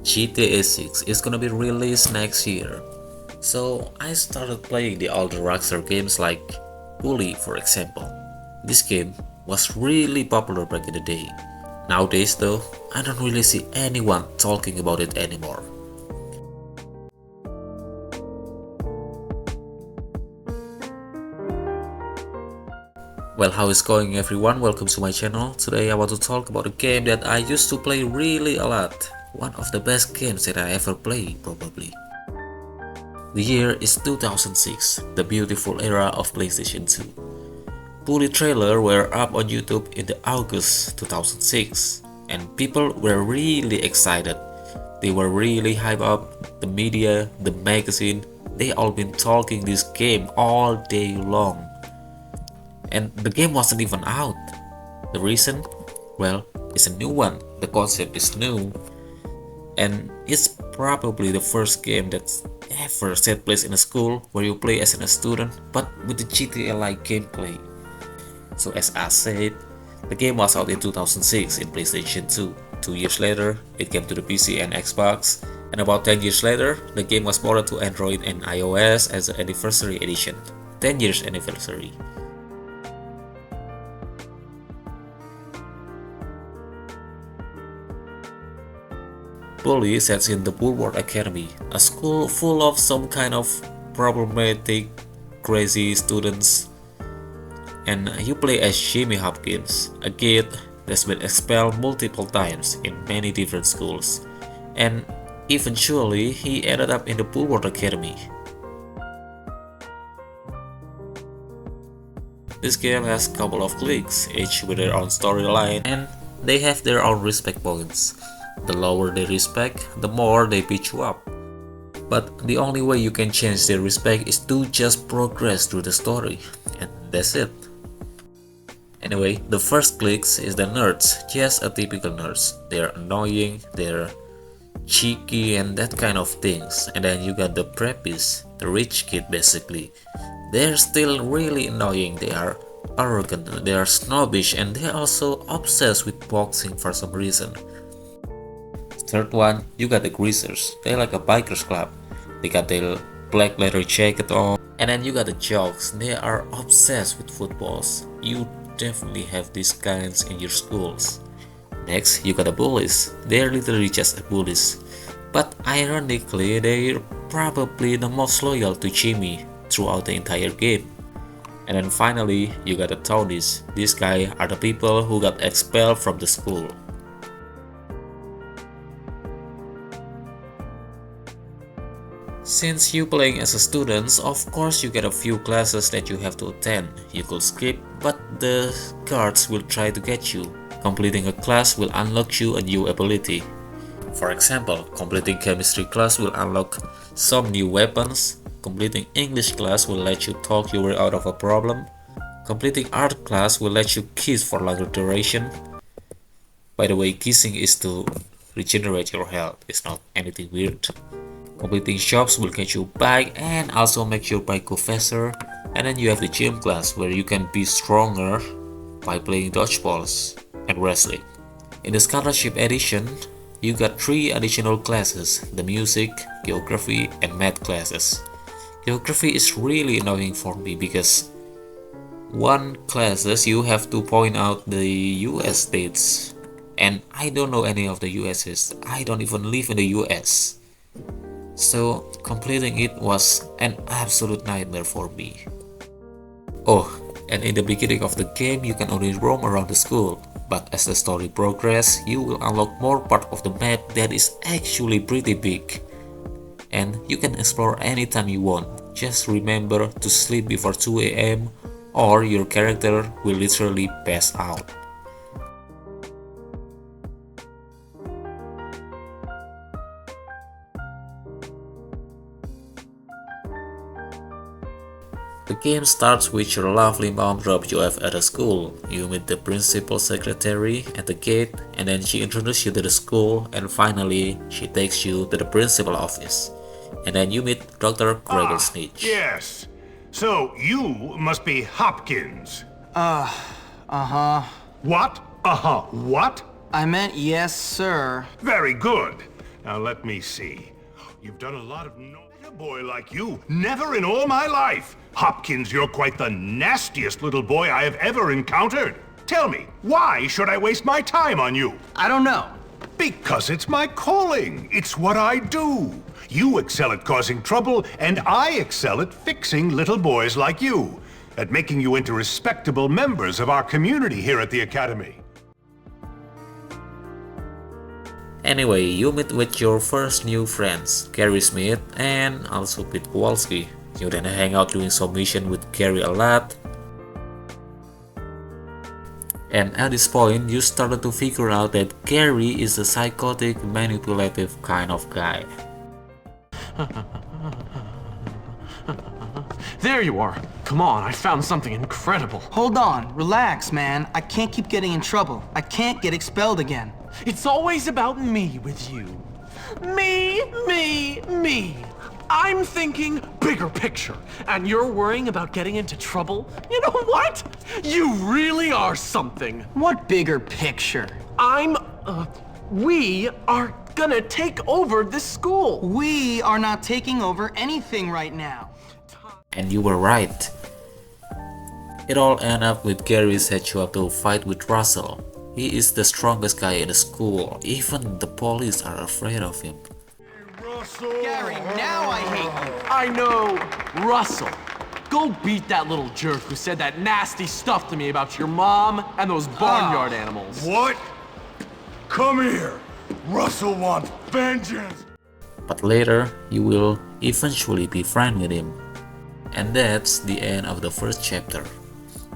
GTA 6 is gonna be released next year. So I started playing the older Rockstar games like Bully, for example. This game was really popular back in the day. Nowadays though, I don't really see anyone talking about it anymore. Well, how is going everyone? Welcome to my channel. Today I want to talk about a game that I used to play really a lot. One of the best games that I ever played, probably. The year is 2006, the beautiful era of PlayStation 2. Bully trailer were up on YouTube in the August 2006 and people were really excited. They were really hyped up. The media, the magazine, they all been talking this game all day long. And the game wasn't even out. The reason? Well, it's a new one. The concept is new. And it's probably the first game that's ever set place in a school where you play as a student but with the GTA-like gameplay. So as I said, the game was out in 2006 in PlayStation 2. 2 years later, it came to the PC and Xbox. And about 10 years later, the game was ported to Android and iOS as an anniversary edition. 10 years anniversary. Bully sets in the Bulwark Academy, a school full of some kind of problematic, crazy students. And you play as Jimmy Hopkins, a kid that's been expelled multiple times in many different schools. And eventually, he ended up in the Bulwark Academy. This game has a couple of cliques, each with their own storyline, and they have their own respect points. The lower they respect, the more they beat you up. But the only way you can change their respect is to just progress through the story, and that's it. Anyway, the first cliques is the nerds, just a typical nerds. They're annoying, they're cheeky and that kind of things. And then you got the preppies, the rich kid basically. They're still really annoying, they are arrogant, they are snobbish, and they're also obsessed with boxing for some reason. Third one, you got the greasers. They're like a bikers club. They got their black leather jacket on. And then you got the jocks. They are obsessed with footballs. You definitely have these kinds in your schools. Next, you got the bullies. They're literally just bullies. But ironically, they're probably the most loyal to Jimmy throughout the entire game. And then finally, you got the Townies. These guys are the people who got expelled from the school. Since you playing as a student, of course you get a few classes that you have to attend. You could skip, but the guards will try to get you. Completing a class will unlock you a new ability. For example, completing chemistry class will unlock some new weapons. Completing English class will let you talk your way out of a problem. Completing art class will let you kiss for longer duration. By the way, kissing is to regenerate your health. It's not anything weird. Completing shops will get you bike and also make your bike go faster. And then you have the gym class where you can be stronger by playing dodgeballs and wrestling. In the scholarship edition, you got 3 additional classes, the music, geography and math classes. Geography is really annoying for me because one classes you have to point out the US states and I don't know any of the US's. I don't even live in the US. So completing it was an absolute nightmare for me. Oh, and in the beginning of the game you can only roam around the school, but as the story progresses you will unlock more part of the map that is actually pretty big. And you can explore anytime you want, just remember to sleep before 2 AM or your character will literally pass out. The game starts with your lovely mom drops you off at a school. You meet the principal secretary at the gate and then she introduces you to the school and finally she takes you to the principal office. And then you meet Dr. Gregor Snitch. Yes. So you must be Hopkins. Uh-huh. What? Uh-huh. What? I meant yes, sir. Very good. Now let me see. You've done a lot of a boy like you. Never in all my life. Hopkins, you're quite the nastiest little boy I have ever encountered. Tell me, why should I waste my time on you? I don't know. Because it's my calling. It's what I do. You excel at causing trouble, and I excel at fixing little boys like you. At making you into respectable members of our community here at the Academy. Anyway, you meet with your first new friends, Gary Smith and also Pete Kowalski. You then hang out doing some mission with Gary a lot. And at this point, you started to figure out that Gary is a psychotic, manipulative kind of guy. There you are. Come on, I found something incredible. Hold on, relax, man. I can't keep getting in trouble. I can't get expelled again. It's always about me with you. Me, me, me. I'm thinking bigger picture, and you're worrying about getting into trouble? You know what? You really are something. What bigger picture? We are gonna take over this school. We are not taking over anything right now. And you were right. It all ended up with Gary set you up to fight with Russell. He is the strongest guy in the school. Even the police are afraid of him. Gary, now I hate you. I know, Russell. Go beat that little jerk who said that nasty stuff to me about your mom and those barnyard animals. What? Come here. Russell wants vengeance. But later, you will eventually be friends with him. And that's the end of the first chapter.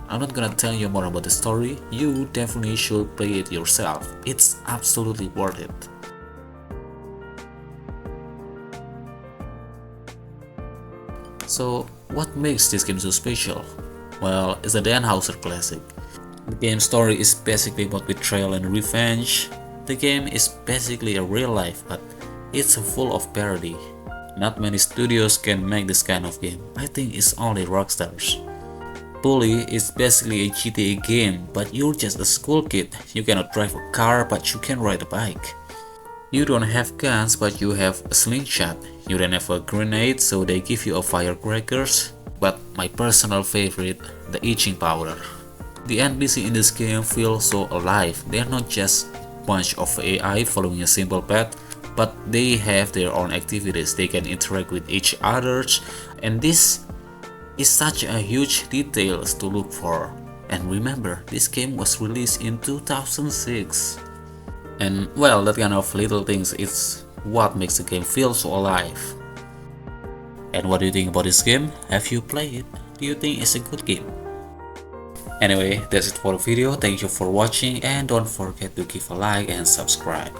I'm not gonna tell you more about the story. You definitely should play it yourself. It's absolutely worth it. So, what makes this game so special? Well, it's a Dan Houser classic. The game's story is basically about betrayal and revenge. The game is basically a real life, but it's full of parody. Not many studios can make this kind of game. I think it's only Rockstar's. Bully is basically a GTA game, but you're just a school kid. You cannot drive a car, but you can ride a bike. You don't have guns, but you have a slingshot. You don't have a grenade, so they give you a firecrackers. But my personal favorite, the itching powder. The NPC in this game feel so alive. They're not just a bunch of AI following a simple path, but they have their own activities. They can interact with each other, and this is such a huge details to look for. And remember, this game was released in 2006. And well, that kind of little things is what makes the game feel so alive. And what do you think about this game? Have you played it? Do you think it's a good game? Anyway, that's it for the video. Thank you for watching, and don't forget to give a like and subscribe.